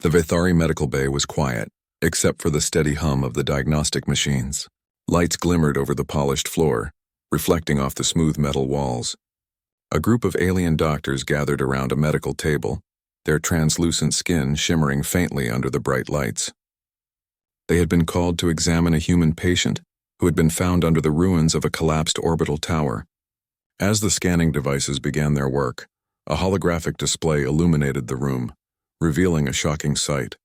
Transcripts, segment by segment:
The Vithari medical bay was quiet, except for the steady hum of the diagnostic machines. Lights glimmered over the polished floor, reflecting off the smooth metal walls. A group of alien doctors gathered around a medical table, their translucent skin shimmering faintly under the bright lights. They had been called to examine a human patient who had been found under the ruins of a collapsed orbital tower. As the scanning devices began their work, a holographic display illuminated the room, revealing a shocking sight.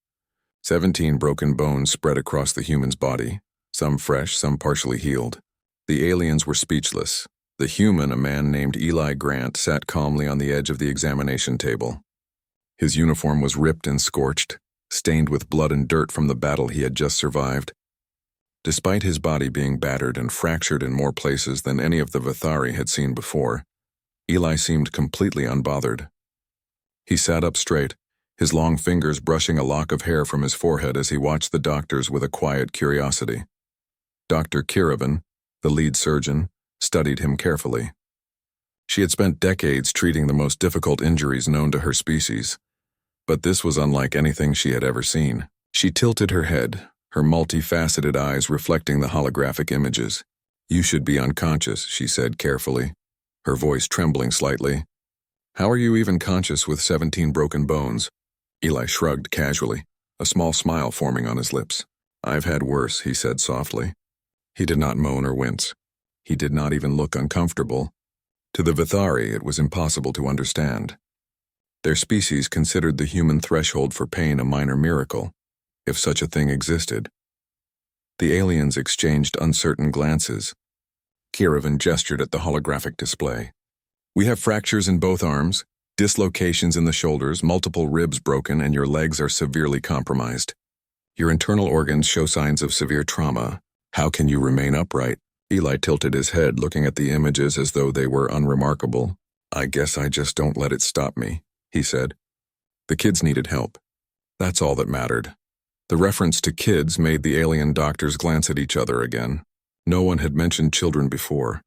17 broken bones spread across the human's body, some fresh, some partially healed. The aliens were speechless. The human, a man named Eli Grant, sat calmly on the edge of the examination table. His uniform was ripped and scorched, stained with blood and dirt from the battle he had just survived. Despite his body being battered and fractured in more places than any of the Vithari had seen before, Eli seemed completely unbothered. He sat up straight, his long fingers brushing a lock of hair from his forehead as he watched the doctors with a quiet curiosity. Dr. Kiravan, the lead surgeon, studied him carefully. She had spent decades treating the most difficult injuries known to her species, but this was unlike anything she had ever seen. She tilted her head, her multifaceted eyes reflecting the holographic images. "You should be unconscious," she said carefully, her voice trembling slightly. "How are you even conscious with 17 broken bones?" Eli shrugged casually, a small smile forming on his lips. "I've had worse," he said softly. He did not moan or wince. He did not even look uncomfortable. To the Vithari, it was impossible to understand. Their species considered the human threshold for pain a minor miracle, if such a thing existed. The aliens exchanged uncertain glances. Kiravan gestured at the holographic display. "We have fractures in both arms, dislocations in the shoulders, multiple ribs broken, and your legs are severely compromised. Your internal organs show signs of severe trauma. How can you remain upright?" Eli tilted his head, looking at the images as though they were unremarkable. "I guess I just don't let it stop me," he said. The kids needed help. That's all that mattered. The reference to kids made the alien doctors glance at each other again. No one had mentioned children before,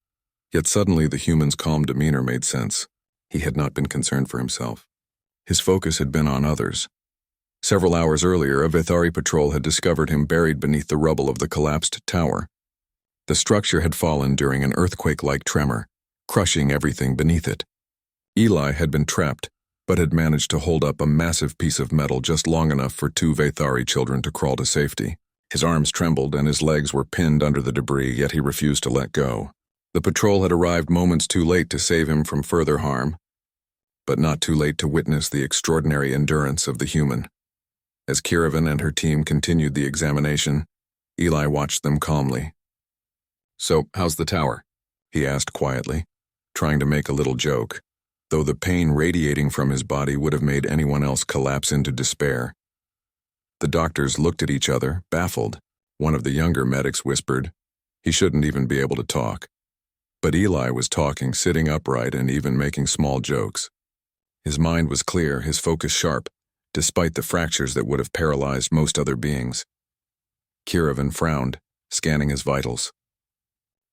yet suddenly the human's calm demeanor made sense. He had not been concerned for himself. His focus had been on others. Several hours earlier, a Vithari patrol had discovered him buried beneath the rubble of the collapsed tower. The structure had fallen during an earthquake-like tremor, crushing everything beneath it. Eli had been trapped, but had managed to hold up a massive piece of metal just long enough for 2 Vithari children to crawl to safety. His arms trembled and his legs were pinned under the debris, yet he refused to let go. The patrol had arrived moments too late to save him from further harm, but not too late to witness the extraordinary endurance of the human. As Kiravan and her team continued the examination, Eli watched them calmly. "So, how's the tower?" he asked quietly, trying to make a little joke, though the pain radiating from his body would have made anyone else collapse into despair. The doctors looked at each other, baffled. One of the younger medics whispered, "He shouldn't even be able to talk." But Eli was talking, sitting upright, and even making small jokes. His mind was clear, his focus sharp, despite the fractures that would have paralyzed most other beings. Kiravan frowned, scanning his vitals.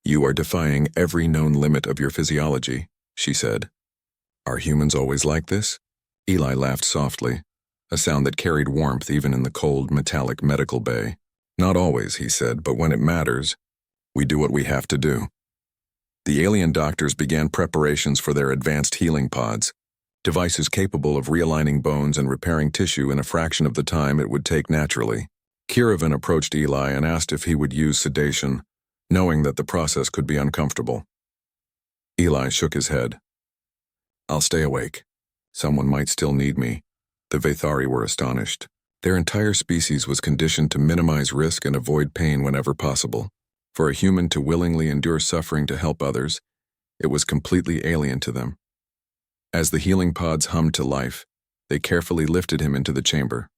"You are defying every known limit of your physiology," she said. "Are humans always like this?" Eli laughed softly, a sound that carried warmth even in the cold, metallic medical bay. "Not always," he said, "but when it matters, we do what we have to do." The alien doctors began preparations for their advanced healing pods, devices capable of realigning bones and repairing tissue in a fraction of the time it would take naturally. Kiravan approached Eli and asked if he would use sedation, knowing that the process could be uncomfortable. Eli shook his head. "I'll stay awake. Someone might still need me." The Vithari were astonished. Their entire species was conditioned to minimize risk and avoid pain whenever possible. For a human to willingly endure suffering to help others, it was completely alien to them. As the healing pods hummed to life, they carefully lifted him into the chamber.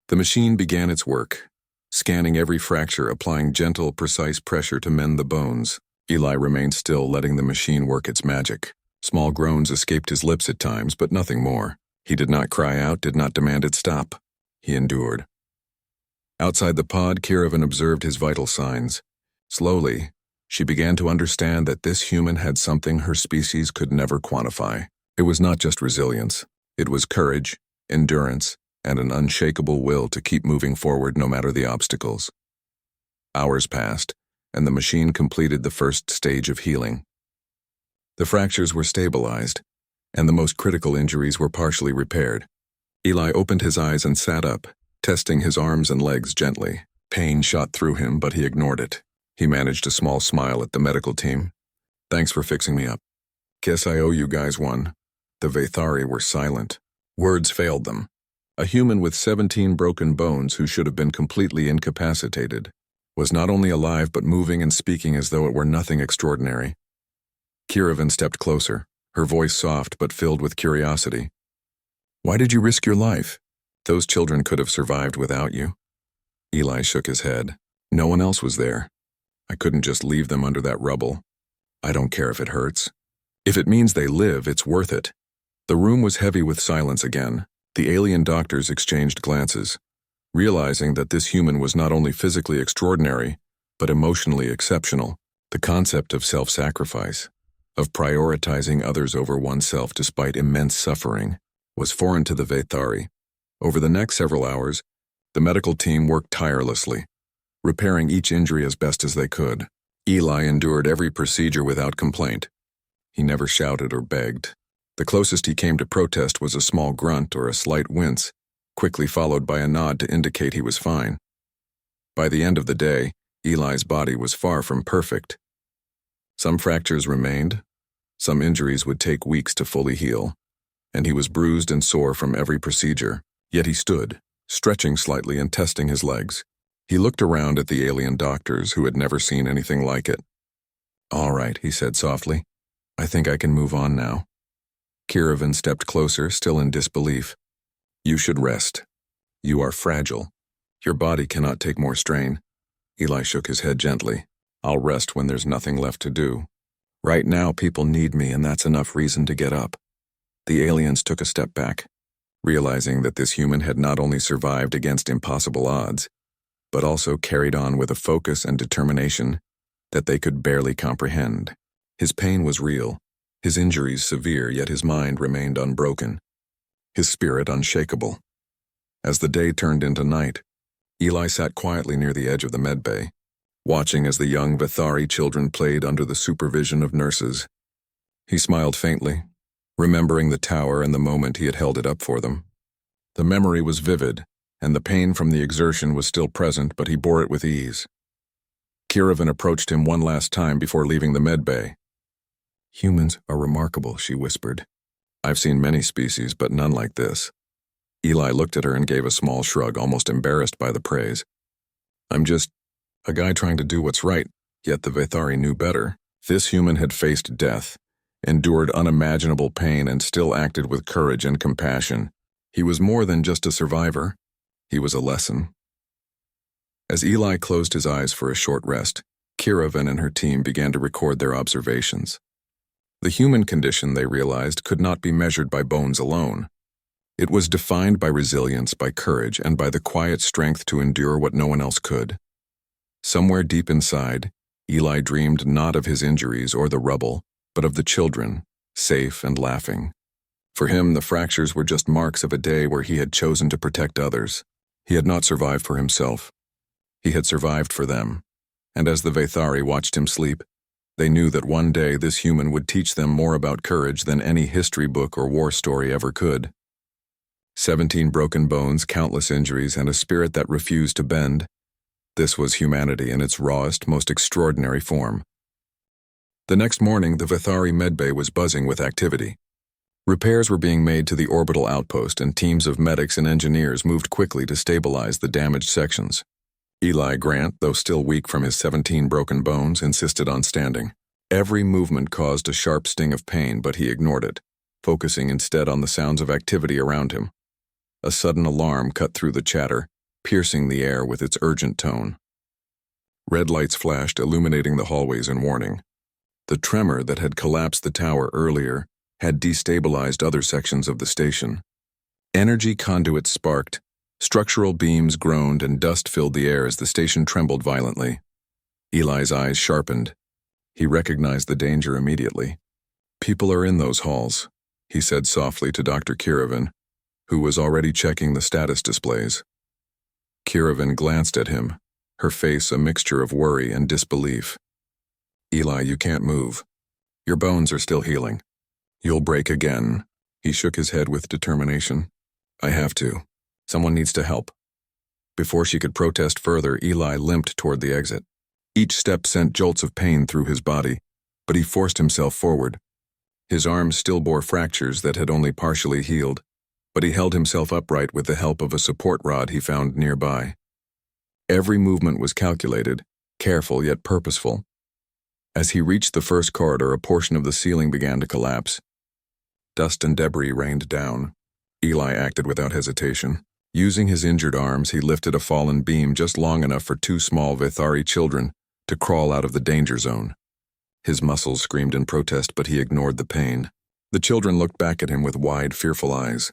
The machine began its work, scanning every fracture, applying gentle, precise pressure to mend the bones. Eli remained still, letting the machine work its magic. Small groans escaped his lips at times, but nothing more. He did not cry out, did not demand it stop. He endured. Outside the pod, Kiravan observed his vital signs. Slowly, she began to understand that this human had something her species could never quantify. It was not just resilience. It was courage, endurance, and an unshakable will to keep moving forward no matter the obstacles. Hours passed, and the machine completed the first stage of healing. The fractures were stabilized, and the most critical injuries were partially repaired. Eli opened his eyes and sat up, testing his arms and legs gently. Pain shot through him, but he ignored it. He managed a small smile at the medical team. "Thanks for fixing me up. Guess I owe you guys one." The Vathari were silent. Words failed them. A human with 17 broken bones who should have been completely incapacitated was not only alive but moving and speaking as though it were nothing extraordinary. Kiravan stepped closer, her voice soft but filled with curiosity. "Why did you risk your life? Those children could have survived without you." Eli shook his head. "No one else was there. I couldn't just leave them under that rubble. I don't care if it hurts. If it means they live, it's worth it." The room was heavy with silence again. The alien doctors exchanged glances, realizing that this human was not only physically extraordinary, but emotionally exceptional. The concept of self-sacrifice, of prioritizing others over oneself despite immense suffering, was foreign to the Vathari. Over the next several hours, the medical team worked tirelessly, repairing each injury as best as they could. Eli endured every procedure without complaint. He never shouted or begged. The closest he came to protest was a small grunt or a slight wince, quickly followed by a nod to indicate he was fine. By the end of the day, Eli's body was far from perfect. Some fractures remained, some injuries would take weeks to fully heal, and he was bruised and sore from every procedure. Yet he stood, stretching slightly and testing his legs. He looked around at the alien doctors who had never seen anything like it. "All right," he said softly. "I think I can move on now." Kiravan stepped closer, still in disbelief. "You should rest. You are fragile. Your body cannot take more strain." Eli shook his head gently. "I'll rest when there's nothing left to do. Right now people need me, and that's enough reason to get up." The aliens took a step back, realizing that this human had not only survived against impossible odds, but also carried on with a focus and determination that they could barely comprehend. His pain was real, his injuries severe, yet his mind remained unbroken, his spirit unshakable. As the day turned into night, Eli sat quietly near the edge of the medbay, watching as the young Vathari children played under the supervision of nurses. He smiled faintly, remembering the tower and the moment he had held it up for them. The memory was vivid, and the pain from the exertion was still present, but he bore it with ease. Kiravan approached him one last time before leaving the medbay. "Humans are remarkable," she whispered. "I've seen many species, but none like this." Eli looked at her and gave a small shrug, almost embarrassed by the praise. "I'm just a guy trying to do what's right," yet the Vathari knew better. This human had faced death, endured unimaginable pain, and still acted with courage and compassion. He was more than just a survivor. He was a lesson. As Eli closed his eyes for a short rest, Kiravan and her team began to record their observations. The human condition, they realized, could not be measured by bones alone. It was defined by resilience, by courage, and by the quiet strength to endure what no one else could. Somewhere deep inside, Eli dreamed not of his injuries or the rubble, but of the children, safe and laughing. For him, the fractures were just marks of a day where he had chosen to protect others. He had not survived for himself. He had survived for them. And as the Vathari watched him sleep, they knew that one day this human would teach them more about courage than any history book or war story ever could. 17 broken bones, countless injuries, and a spirit that refused to bend. This was humanity in its rawest, most extraordinary form. The next morning, the Vathari medbay was buzzing with activity. Repairs were being made to the orbital outpost, and teams of medics and engineers moved quickly to stabilize the damaged sections. Eli Grant, though still weak from his 17 broken bones, insisted on standing. Every movement caused a sharp sting of pain, but he ignored it, focusing instead on the sounds of activity around him. A sudden alarm cut through the chatter, piercing the air with its urgent tone. Red lights flashed, illuminating the hallways in warning. The tremor that had collapsed the tower earlier had destabilized other sections of the station. Energy conduits sparked, structural beams groaned, and dust filled the air as the station trembled violently. Eli's eyes sharpened. He recognized the danger immediately. "People are in those halls," he said softly to Dr. Kiravan, who was already checking the status displays. Kiravan glanced at him, her face a mixture of worry and disbelief. Eli, you can't move. Your bones are still healing. You'll break again. He shook his head with determination. I have to. Someone needs to help. Before she could protest further, Eli limped toward the exit. Each step sent jolts of pain through his body, but he forced himself forward. His arms still bore fractures that had only partially healed, but he held himself upright with the help of a support rod he found nearby. Every movement was calculated, careful yet purposeful. As he reached the first corridor, a portion of the ceiling began to collapse. Dust and debris rained down. Eli acted without hesitation. Using his injured arms, he lifted a fallen beam just long enough for two small Vithari children to crawl out of the danger zone. His muscles screamed in protest, but he ignored the pain. The children looked back at him with wide, fearful eyes,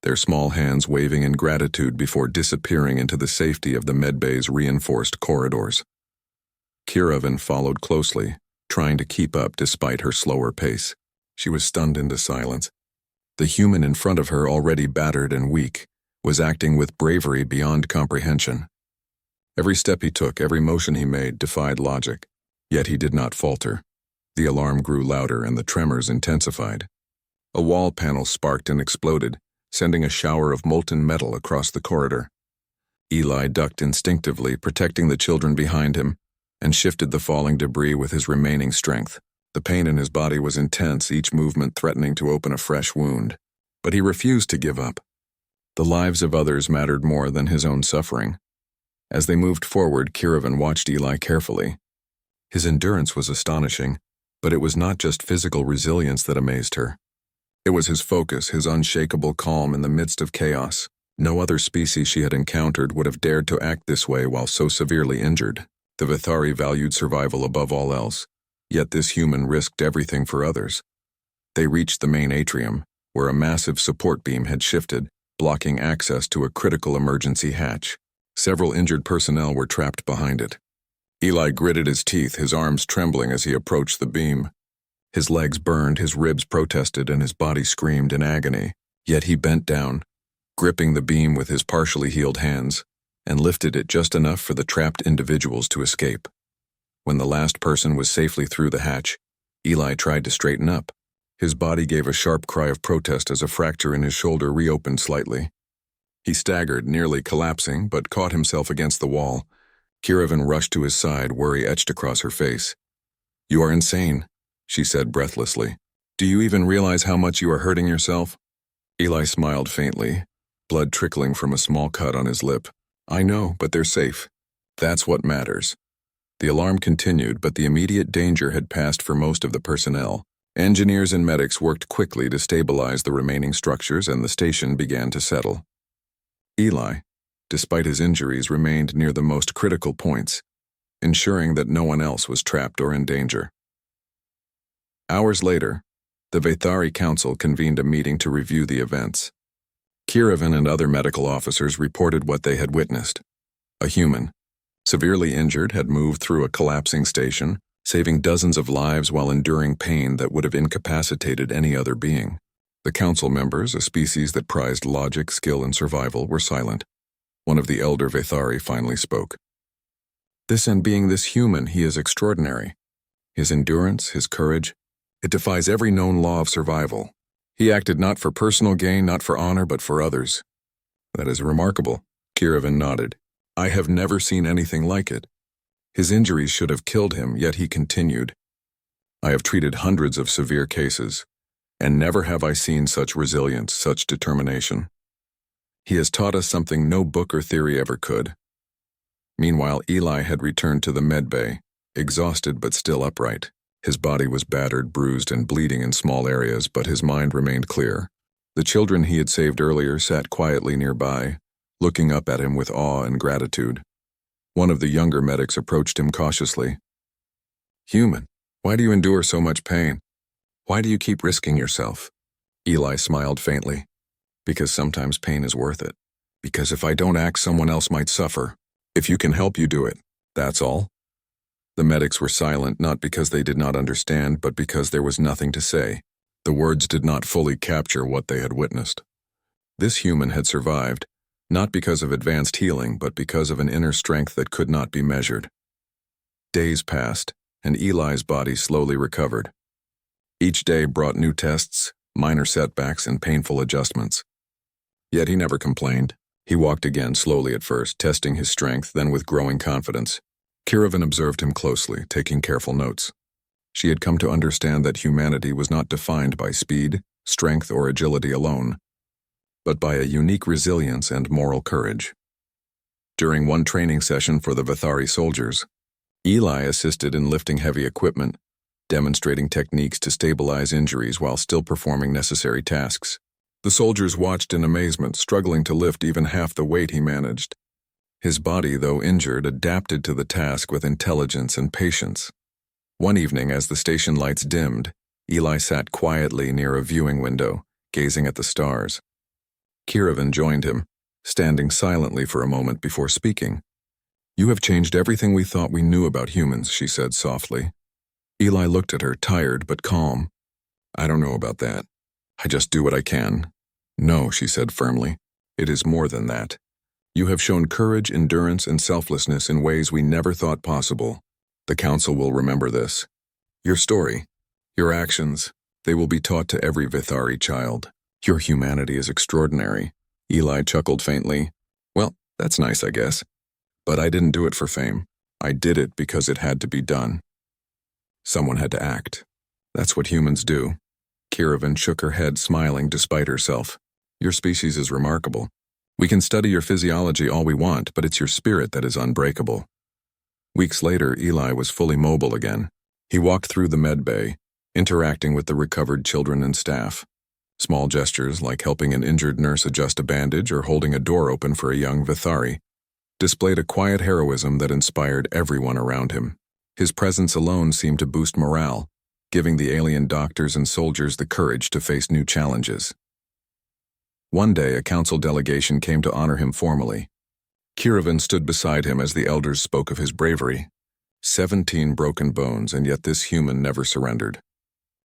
their small hands waving in gratitude before disappearing into the safety of the medbay's reinforced corridors. Kiravan followed closely, trying to keep up despite her slower pace. She was stunned into silence. The human in front of her, already battered and weak, was acting with bravery beyond comprehension. Every step he took, every motion he made, defied logic, yet he did not falter. The alarm grew louder and the tremors intensified. A wall panel sparked and exploded, sending a shower of molten metal across the corridor. Eli ducked instinctively, protecting the children behind him, and shifted the falling debris with his remaining strength. The pain in his body was intense, each movement threatening to open a fresh wound. But he refused to give up. The lives of others mattered more than his own suffering. As they moved forward, Kiravan watched Eli carefully. His endurance was astonishing, but it was not just physical resilience that amazed her. It was his focus, his unshakable calm in the midst of chaos. No other species she had encountered would have dared to act this way while so severely injured. The Vithari valued survival above all else, yet this human risked everything for others. They reached the main atrium, where a massive support beam had shifted, blocking access to a critical emergency hatch. Several injured personnel were trapped behind it. Eli gritted his teeth, his arms trembling as he approached the beam. His legs burned, his ribs protested, and his body screamed in agony. Yet he bent down, gripping the beam with his partially healed hands, and lifted it just enough for the trapped individuals to escape. When the last person was safely through the hatch, Eli tried to straighten up. His body gave a sharp cry of protest as a fracture in his shoulder reopened slightly. He staggered, nearly collapsing, but caught himself against the wall. Kiravan rushed to his side, worry etched across her face. "You are insane," she said breathlessly. "Do you even realize how much you are hurting yourself?" Eli smiled faintly, blood trickling from a small cut on his lip. "I know, but they're safe. That's what matters." The alarm continued, but the immediate danger had passed for most of the personnel. Engineers and medics worked quickly to stabilize the remaining structures, and the station began to settle. Eli, despite his injuries, remained near the most critical points, ensuring that no one else was trapped or in danger. Hours later, the Vithari Council convened a meeting to review the events. Kiravan and other medical officers reported what they had witnessed. A human, severely injured, had moved through a collapsing station, saving dozens of lives while enduring pain that would have incapacitated any other being. The council members, a species that prized logic, skill, and survival, were silent. One of the elder Vithari finally spoke. Being this human, he is extraordinary. His endurance, his courage, it defies every known law of survival. He acted not for personal gain, not for honor, but for others." "That is remarkable," Kiravan nodded. "I have never seen anything like it. His injuries should have killed him, yet he continued. I have treated hundreds of severe cases, and never have I seen such resilience, such determination. He has taught us something no book or theory ever could." Meanwhile, Eli had returned to the medbay, exhausted but still upright. His body was battered, bruised, and bleeding in small areas, but his mind remained clear. The children he had saved earlier sat quietly nearby, looking up at him with awe and gratitude. One of the younger medics approached him cautiously. "Human, why do you endure so much pain? Why do you keep risking yourself?" Eli smiled faintly. "Because sometimes pain is worth it. Because if I don't act, someone else might suffer. If you can help, you do it. That's all." The medics were silent, not because they did not understand, but because there was nothing to say. The words did not fully capture what they had witnessed. This human had survived, not because of advanced healing, but because of an inner strength that could not be measured. Days passed, and Eli's body slowly recovered. Each day brought new tests, minor setbacks, and painful adjustments. Yet he never complained. He walked again, slowly at first, testing his strength, then with growing confidence. Kiravan observed him closely, taking careful notes. She had come to understand that humanity was not defined by speed, strength, or agility alone, but by a unique resilience and moral courage. During one training session for the Vithari soldiers, Eli assisted in lifting heavy equipment, demonstrating techniques to stabilize injuries while still performing necessary tasks. The soldiers watched in amazement, struggling to lift even half the weight he managed. His body, though injured, adapted to the task with intelligence and patience. One evening, as the station lights dimmed, Eli sat quietly near a viewing window, gazing at the stars. Kiravan joined him, standing silently for a moment before speaking. "You have changed everything we thought we knew about humans," she said softly. Eli looked at her, tired but calm. "I don't know about that. I just do what I can." "No," she said firmly. "It is more than that. You have shown courage, endurance, and selflessness in ways we never thought possible. The Council will remember this. Your story, your actions, they will be taught to every Vithari child. Your humanity is extraordinary." Eli chuckled faintly. "Well, that's nice, I guess. But I didn't do it for fame. I did it because it had to be done. Someone had to act. That's what humans do." Kiravan shook her head, smiling despite herself. "Your species is remarkable. We can study your physiology all we want, but it's your spirit that is unbreakable." Weeks later, Eli was fully mobile again. He walked through the med bay, interacting with the recovered children and staff. Small gestures, like helping an injured nurse adjust a bandage or holding a door open for a young Vithari, displayed a quiet heroism that inspired everyone around him. His presence alone seemed to boost morale, giving the alien doctors and soldiers the courage to face new challenges. One day, a council delegation came to honor him formally. Kiravan stood beside him as the elders spoke of his bravery. 17 broken bones, and yet this human never surrendered.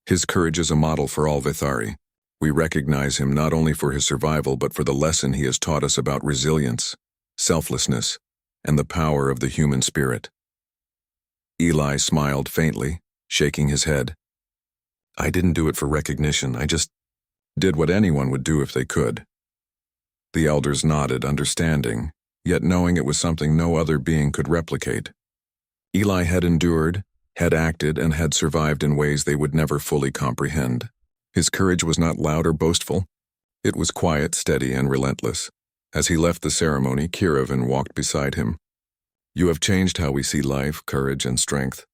His courage is a model for all Vithari. We recognize him not only for his survival, but for the lesson he has taught us about resilience, selflessness, and the power of the human spirit. Eli smiled faintly, shaking his head. "I didn't do it for recognition. I just did what anyone would do if they could." The elders nodded, understanding, yet knowing it was something no other being could replicate. Eli had endured, had acted, and had survived in ways they would never fully comprehend. His courage was not loud or boastful. It was quiet, steady, and relentless. As he left the ceremony, Kiravan walked beside him. "You have changed how we see life, courage, and strength.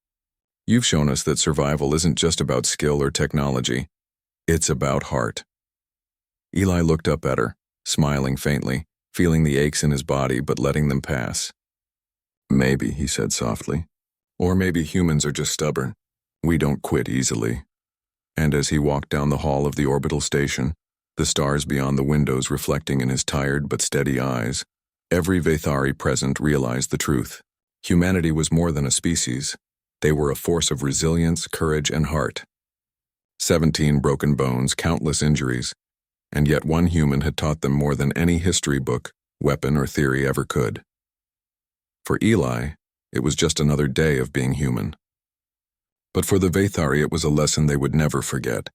You've shown us that survival isn't just about skill or technology. It's about heart." Eli looked up at her, smiling faintly, feeling the aches in his body but letting them pass. "Maybe," he said softly. "Or maybe humans are just stubborn. We don't quit easily." And as he walked down the hall of the orbital station, the stars beyond the windows reflecting in his tired but steady eyes, every Vithari present realized the truth. Humanity was more than a species. They were a force of resilience, courage, and heart. 17 broken bones, countless injuries, and yet one human had taught them more than any history book, weapon, or theory ever could. For Eli, it was just another day of being human. But for the Vithari, it was a lesson they would never forget.